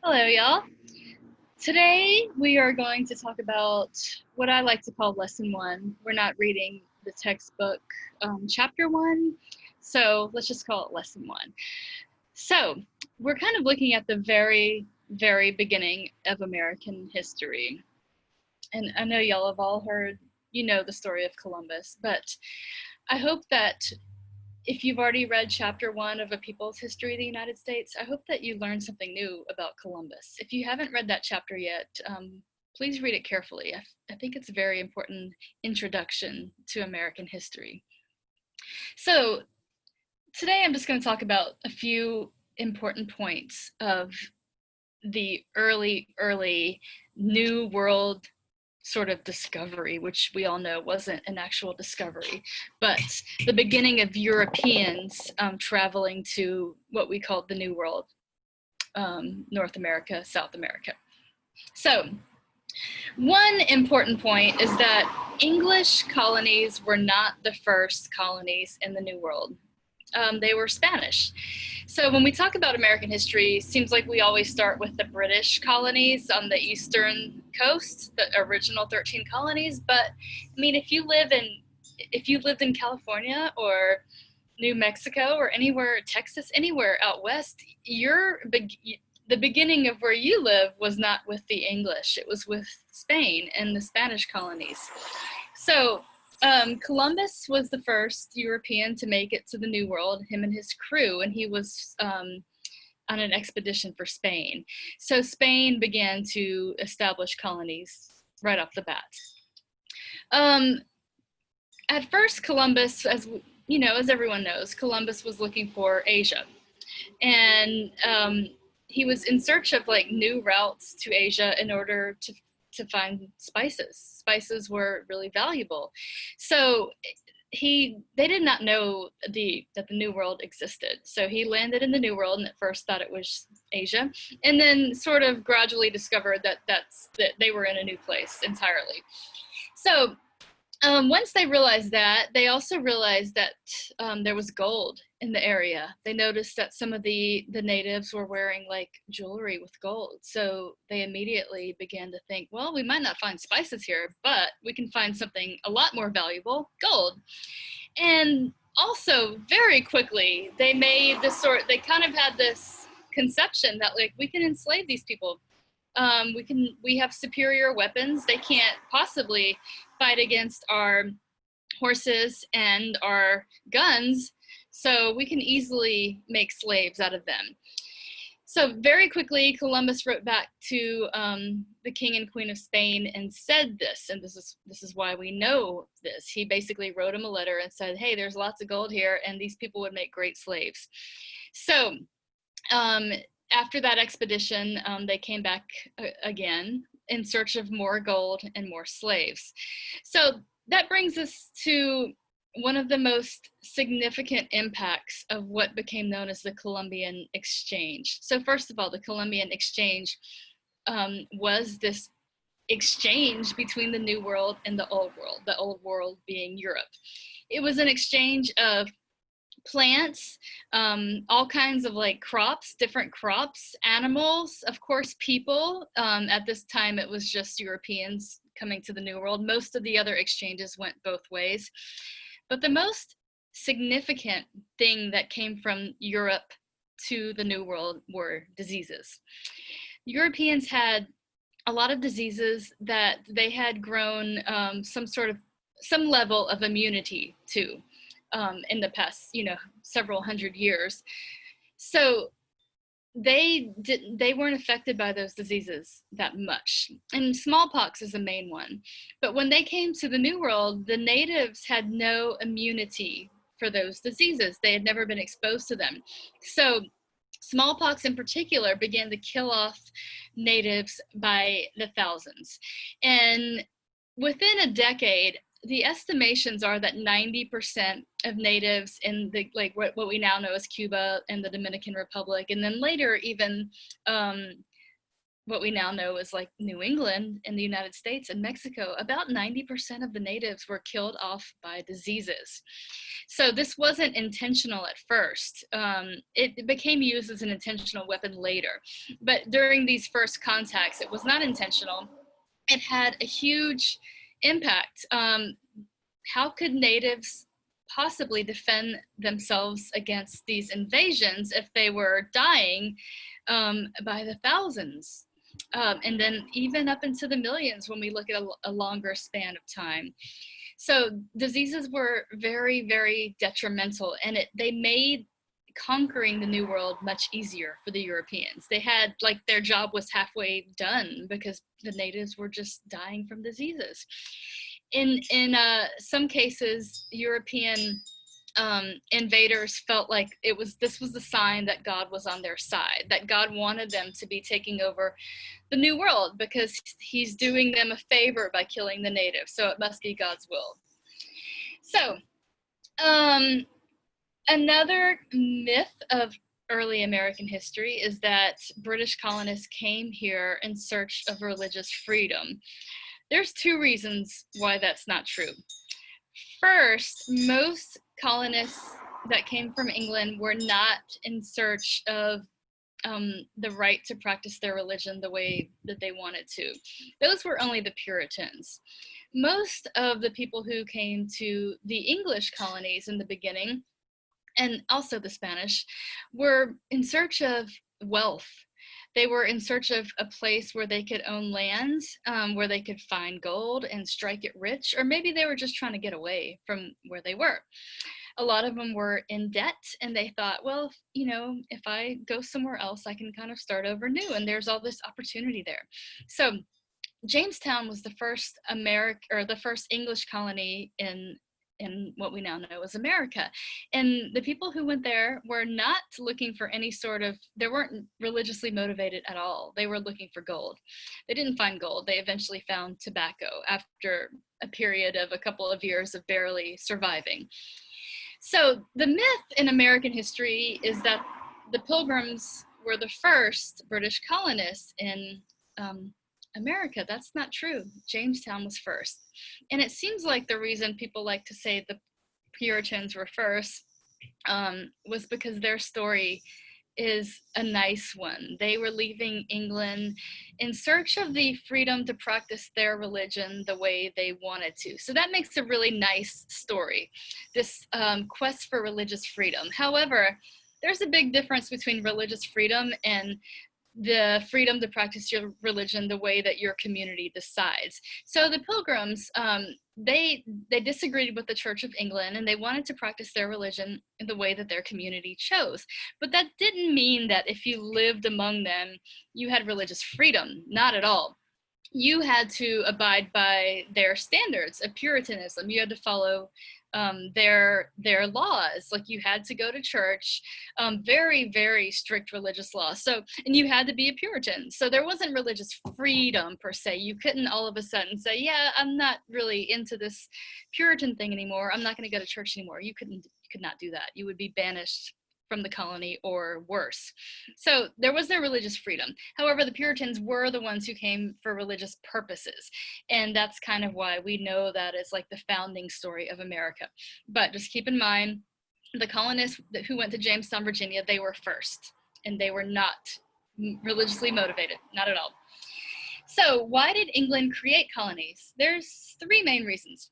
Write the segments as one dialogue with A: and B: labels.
A: Hello, y'all. Today we are going to talk about what I like to call lesson one. We're not reading the textbook chapter one, so let's just call it lesson one. So we're kind of looking at the very, very beginning of American history. And I know y'all have all heard, the story of Columbus, but I hope that if you've already read chapter one of A People's History of the United States, I hope that you learned something new about Columbus. If you haven't read that chapter yet, please read it carefully. I think it's a very important introduction to American history. So today I'm just going to talk about a few important points of the early New World sort of discovery, which we all know wasn't an actual discovery, but the beginning of Europeans traveling to what we called the New World, North America, South America. So one important point is that English colonies were not the first colonies in the New World. They were Spanish. So when we talk about American history, it seems like we always start with the British colonies on the eastern coast, the original 13 colonies. But I mean, if you lived in California or New Mexico or anywhere, Texas, anywhere out west, the beginning of where you live was not with the English. It was with Spain and the Spanish colonies. So Columbus was the first European to make it to the New World, him and his crew, and he was on an expedition for Spain. So Spain began to establish colonies right off the bat. At first, Columbus, as everyone knows, Columbus was looking for Asia, and he was in search of like new routes to Asia in order to find spices. Spices were really valuable. So they did not know that the New World existed. So he landed in the New World and at first thought it was Asia, and then sort of gradually discovered that they were in a new place entirely. So once they realized that, they also realized that there was gold in the area. They noticed that some of the natives were wearing like jewelry with gold. So they immediately began to think, well, we might not find spices here, but we can find something a lot more valuable, gold. And also very quickly, they kind of had this conception that like we can enslave these people. We have superior weapons. They can't possibly fight against our horses and our guns, so we can easily make slaves out of them. So very quickly, Columbus wrote back to the King and Queen of Spain and said this, and this is why we know this. He basically wrote him a letter and said, hey, there's lots of gold here, and these people would make great slaves. So after that expedition, they came back again in search of more gold and more slaves. So that brings us to one of the most significant impacts of what became known as the Columbian Exchange. So first of all, the Columbian Exchange was this exchange between the New World and the Old World being Europe. It was an exchange of plants, all kinds of like crops, different crops, animals, of course, people. At this time, it was just Europeans coming to the New World. Most of the other exchanges went both ways. But the most significant thing that came from Europe to the New World were diseases. Europeans had a lot of diseases that they had grown some level of immunity to. In the past, several hundred years. So they weren't affected by those diseases that much. And smallpox is the main one. But when they came to the New World, the natives had no immunity for those diseases. They had never been exposed to them. So smallpox in particular began to kill off natives by the thousands. And within a decade, the estimations are that 90% of natives in what we now know as Cuba and the Dominican Republic, and then later even what we now know as like New England in the United States and Mexico, about 90% of the natives were killed off by diseases. So this wasn't intentional at first. It became used as an intentional weapon later. But during these first contacts, it was not intentional. It had a huge impact. How could natives possibly defend themselves against these invasions if they were dying by the thousands? And then even up into the millions when we look at a longer span of time. So diseases were very, very detrimental, and they made conquering the New World much easier for the Europeans. They had, like, their job was halfway done because the natives were just dying from diseases. In some cases, European invaders felt like this was the sign that God was on their side, that God wanted them to be taking over the New World because he's doing them a favor by killing the natives. So it must be God's will. So another myth of early American history is that British colonists came here in search of religious freedom. There's two reasons why that's not true. First, most colonists that came from England were not in search of the right to practice their religion the way that they wanted to. Those were only the Puritans. Most of the people who came to the English colonies in the beginning, and also the Spanish, were in search of wealth. They were in search of a place where they could own lands, where they could find gold and strike it rich, or maybe they were just trying to get away from where they were. A lot of them were in debt, and they thought, well, if I go somewhere else, I can kind of start over new, and there's all this opportunity there. So Jamestown was the first the first English colony in what we now know as America. And the people who went there were not looking for they weren't religiously motivated at all. They were looking for gold. They didn't find gold. They eventually found tobacco after a period of a couple of years of barely surviving. So the myth in American history is that the Pilgrims were the first British colonists in America. That's not true. Jamestown was first. And it seems like the reason people like to say the Puritans were first was because their story is a nice one. They were leaving England in search of the freedom to practice their religion the way they wanted to. So that makes a really nice story, this quest for religious freedom. However, there's a big difference between religious freedom and the freedom to practice your religion the way that your community decides. So the Pilgrims, they disagreed with the Church of England, and they wanted to practice their religion in the way that their community chose. But that didn't mean that if you lived among them, you had religious freedom. Not at all. You had to abide by their standards of Puritanism. You had to follow their laws. Like, you had to go to church, very, very strict religious laws. So, and you had to be a Puritan. So there wasn't religious freedom per se. You couldn't all of a sudden say, yeah, I'm not really into this Puritan thing anymore. I'm not going to go to church anymore. You could not do that. You would be banished from the colony or worse. So there was no religious freedom. However, the Puritans were the ones who came for religious purposes. And that's kind of why we know that as like the founding story of America. But just keep in mind, the colonists who went to Jamestown, Virginia, they were first, and they were not religiously motivated, not at all. So why did England create colonies? There's three main reasons.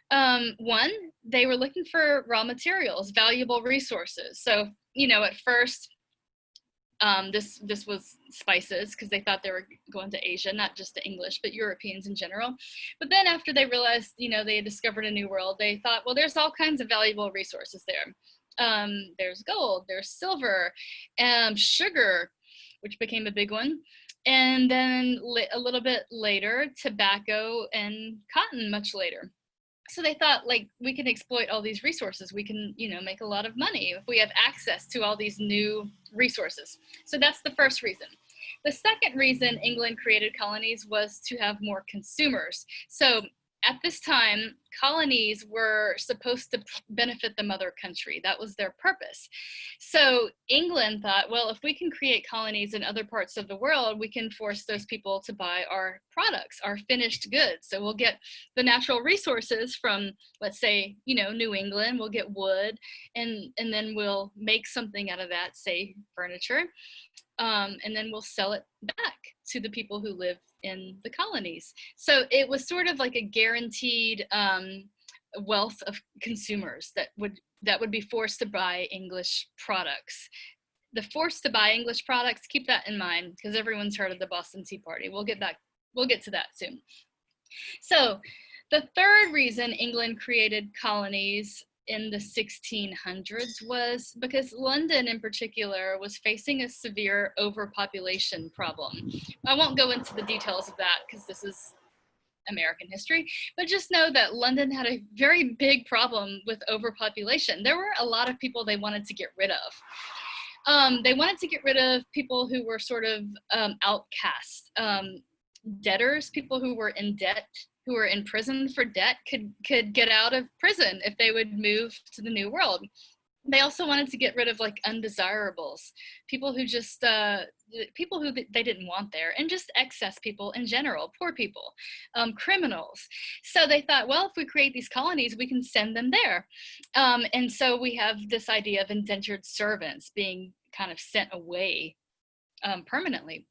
A: One, they were looking for raw materials, valuable resources. So, at first, this was spices, because they thought they were going to Asia, not just to English, but Europeans in general. But then after they realized, they had discovered a new world, they thought, well, there's all kinds of valuable resources there. There's gold, there's silver, sugar, which became a big one. And then a little bit later, tobacco and cotton much later. So they thought, like, we can exploit all these resources. We can, make a lot of money if we have access to all these new resources. So that's the first reason. The second reason England created colonies was to have more consumers. So at this time, colonies were supposed to benefit the mother country. That was their purpose. So England thought, well, if we can create colonies in other parts of the world, we can force those people to buy our products, our finished goods. So we'll get the natural resources from, let's say, New England. We'll get wood, and then we'll make something out of that, say furniture, and then we'll sell it back to the people who live in the colonies. So it was sort of like a guaranteed wealth of consumers that would be forced to buy English products. The forced to buy English products, keep that in mind, because everyone's heard of the Boston Tea Party. We'll get to that soon. So the third reason England created colonies in the 1600s was because London in particular was facing a severe overpopulation problem. I won't go into the details of that because this is American history, but just know that London had a very big problem with overpopulation. There were a lot of people they wanted to get rid of. They wanted to get rid of people who were sort of outcasts, debtors, people who were in debt, who were in prison for debt could get out of prison if they would move to the New World. They also wanted to get rid of like undesirables, people who just people who they didn't want there, and just excess people in general, poor people, criminals. So they thought, well, if we create these colonies, we can send them there. And so we have this idea of indentured servants being kind of sent away permanently.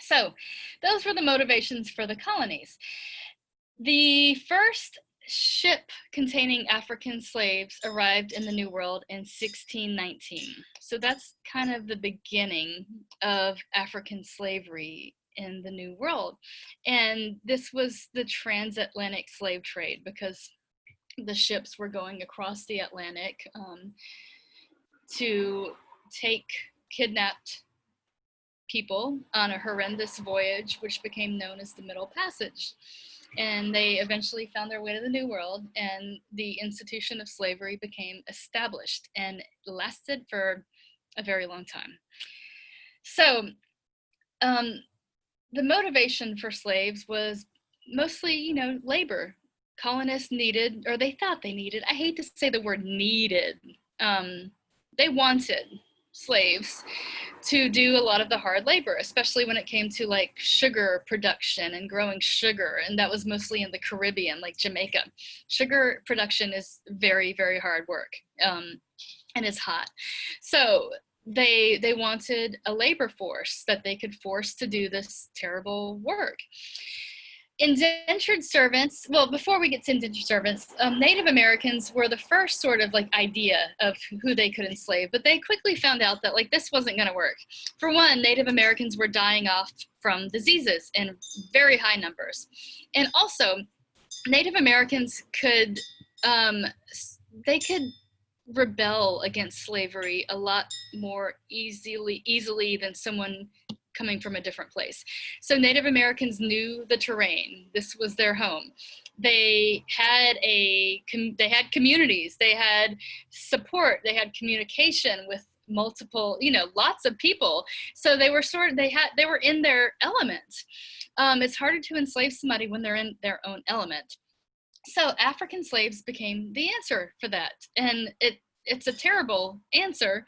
A: So those were the motivations for the colonies. The first ship containing African slaves arrived in the New World in 1619. So that's kind of the beginning of African slavery in the New World. And this was the transatlantic slave trade, because the ships were going across the Atlantic to take kidnapped people on a horrendous voyage, which became known as the Middle Passage. And they eventually found their way to the New World, and the institution of slavery became established and lasted for a very long time. So the motivation for slaves was mostly, labor. Colonists needed, or they thought they needed, I hate to say the word needed, they wanted slaves to do a lot of the hard labor, especially when it came to like sugar production and growing sugar. And that was mostly in the Caribbean, like Jamaica. Sugar production is very, very hard work, and it's hot. So they wanted a labor force that they could force to do this terrible work. Indentured servants, well, before we get to indentured servants, Native Americans were the first sort of like idea of who they could enslave, but they quickly found out that like this wasn't going to work. For one, Native Americans were dying off from diseases in very high numbers. And also, Native Americans could rebel against slavery a lot more easily than someone coming from a different place. So Native Americans knew the terrain. This was their home. They had communities, they had support, they had communication with multiple, lots of people. So they were they were in their element. It's harder to enslave somebody when they're in their own element. So African slaves became the answer for that. And it's a terrible answer,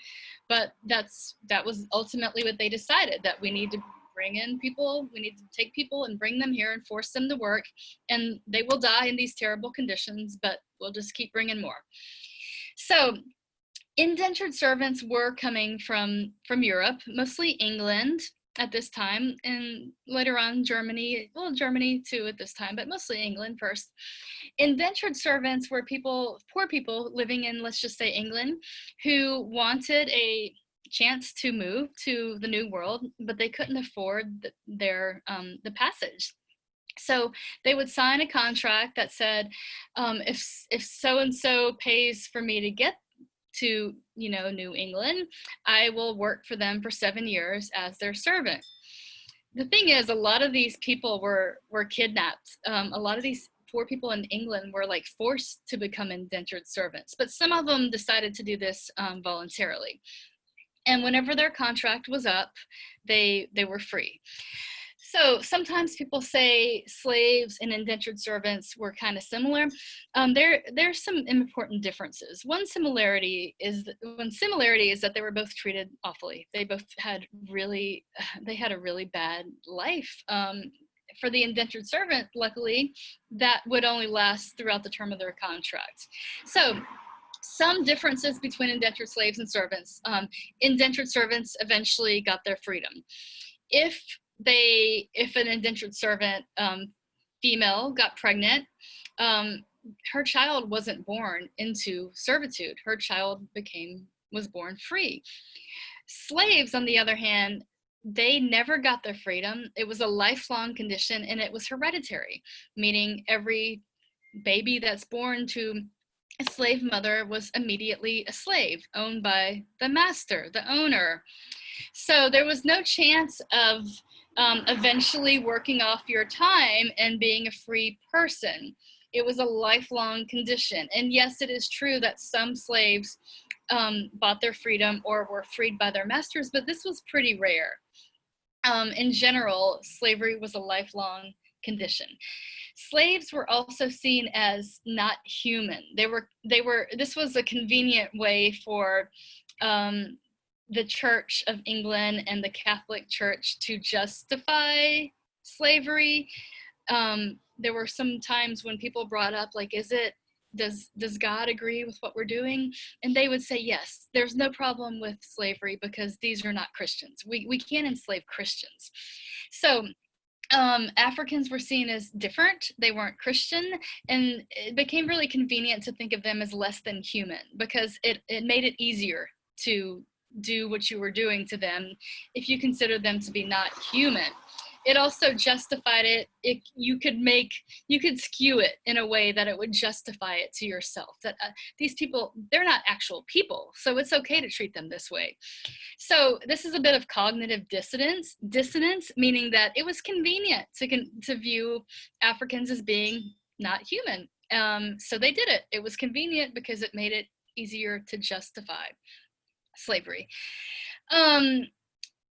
A: but that was ultimately what they decided, that we need to bring in people, we need to take people and bring them here and force them to work, and they will die in these terrible conditions, but we'll just keep bringing more. So indentured servants were coming from Europe, mostly England at this time, and later on Germany, well, Germany too at this time, but mostly England first. Indentured servants were poor people living in, let's just say, England, who wanted a chance to move to the New World, but they couldn't afford the passage. So they would sign a contract that said, if so-and-so pays for me to get to, New England, I will work for them for 7 years as their servant. The thing is, a lot of these people were kidnapped. A lot of these poor people in England were like forced to become indentured servants, but some of them decided to do this voluntarily. And whenever their contract was up, they were free. So sometimes people say slaves and indentured servants were kind of similar. There's some important differences. One similarity is that they were both treated awfully. They both had really they had a really bad life. For the indentured servant, luckily, that would only last throughout the term of their contract. So some differences between indentured slaves and servants. Indentured servants eventually got their freedom. If an indentured servant female got pregnant, her child wasn't born into servitude. Her child was born free. Slaves, on the other hand, they never got their freedom. It was a lifelong condition, and it was hereditary, meaning every baby that's born to a slave mother was immediately a slave, owned by the master, the owner. So there was no chance of eventually working off your time and being a free person. It was a lifelong condition. And yes, it is true that some slaves bought their freedom or were freed by their masters, but this was pretty rare. In general, slavery was a lifelong condition. Slaves were also seen as not human. This was a convenient way for the Church of England and the Catholic Church to justify slavery. There were some times when people brought up, like, does God agree with what we're doing? And they would say, yes, there's no problem with slavery because these are not Christians. We can't enslave Christians. So Africans were seen as different. They weren't Christian, and it became really convenient to think of them as less than human because it made it easier to do what you were doing to them if you considered them to be not human. It also justified it. You could skew it in a way that it would justify it to yourself, that these people, they're not actual people, so it's okay to treat them this way. So this is a bit of cognitive dissonance, meaning that it was convenient to view Africans as being not human. So they did it. It was convenient because it made it easier to justify slavery.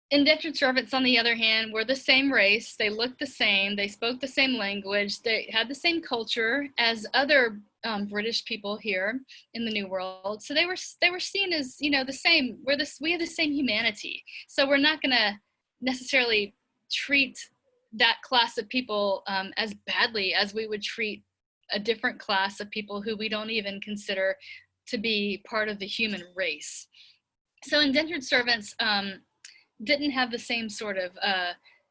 A: Indentured servants, on the other hand, were the same race. They looked the same. They spoke the same language. They had the same culture as other British people here in the New World. So they were seen as, the same. We have the same humanity. So we're not going to necessarily treat that class of people as badly as we would treat a different class of people who we don't even consider to be part of the human race. So indentured servants didn't have the same sort of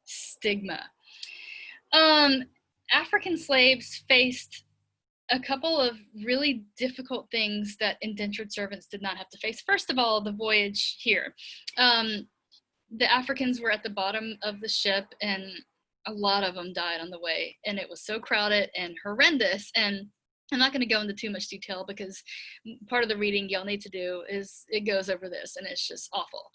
A: stigma. African slaves faced a couple of really difficult things that indentured servants did not have to face. First of all, the voyage here. The Africans were at the bottom of the ship, and a lot of them died on the way, and it was so crowded and horrendous. And I'm not going to go into too much detail because part of the reading y'all need to do is it goes over this, and it's just awful.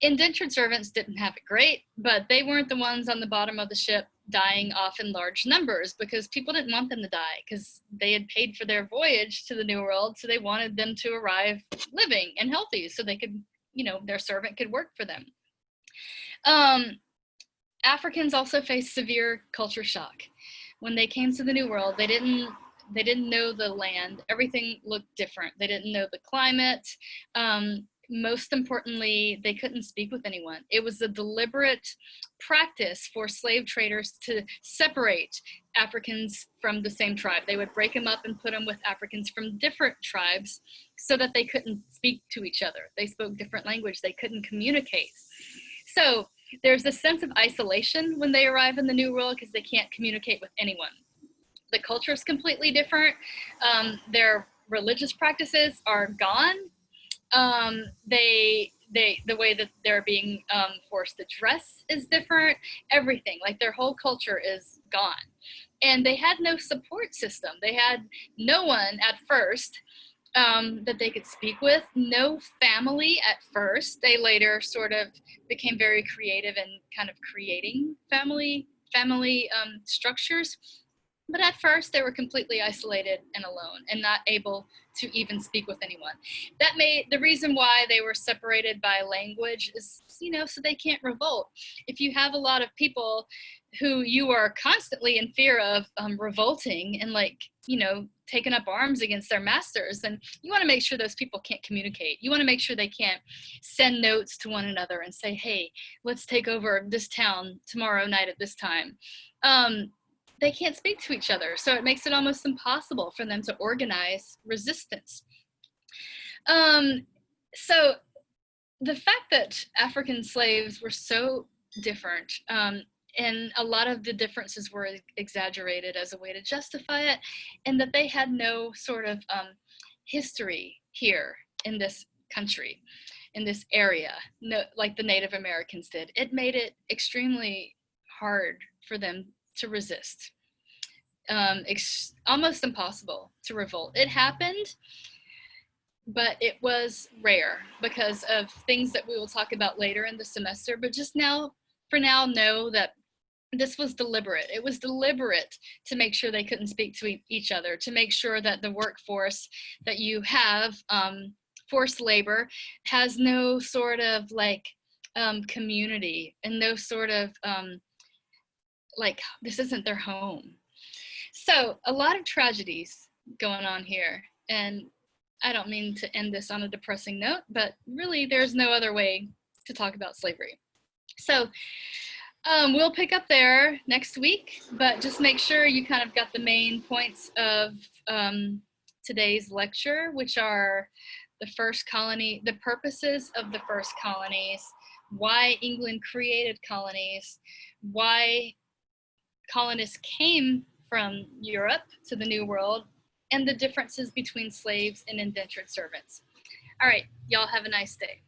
A: Indentured servants didn't have it great, but they weren't the ones on the bottom of the ship dying off in large numbers because people didn't want them to die because they had paid for their voyage to the New World, so they wanted them to arrive living and healthy so they could, their servant could work for them. Africans also faced severe culture shock. When they came to the New World, they didn't know the land. Everything looked different. They didn't know the climate. Most importantly, they couldn't speak with anyone. It was a deliberate practice for slave traders to separate Africans from the same tribe. They would break them up and put them with Africans from different tribes so that they couldn't speak to each other. They spoke different language. They couldn't communicate. So there's a sense of isolation when they arrive in the New World because they can't communicate with anyone. The culture is completely different. Their religious practices are gone. The way that they're being forced to dress is different. Everything, like their whole culture is gone. And they had no support system. They had no one at first that they could speak with, no family at first. They later sort of became very creative in kind of creating family structures. But at first, they were completely isolated and alone and not able to even speak with anyone. That made the reason why they were separated by language is, so they can't revolt. If you have a lot of people who you are constantly in fear of revolting and taking up arms against their masters, then you want to make sure those people can't communicate. You want to make sure they can't send notes to one another and say, hey, let's take over this town tomorrow night at this time. They can't speak to each other, so it makes it almost impossible for them to organize resistance. So the fact that African slaves were so different, and a lot of the differences were exaggerated as a way to justify it, and that they had no sort of history here in this country, in this area, like the Native Americans did, it made it extremely hard for them to resist. Almost impossible to revolt. It happened, but it was rare because of things that we will talk about later in the semester. But just now, for now, know that this was deliberate. It was deliberate to make sure they couldn't speak to each other, to make sure that the workforce that you have, forced labor, has no sort of community and no sort of this isn't their home. So a lot of tragedies going on here, and I don't mean to end this on a depressing note, but really there's no other way to talk about slavery. So we'll pick up there next week, but just make sure you kind of got the main points of today's lecture, which are the first colony, the purposes of the first colonies, why England created colonies, why colonists came from Europe to the New World, and the differences between slaves and indentured servants. All right, y'all have a nice day.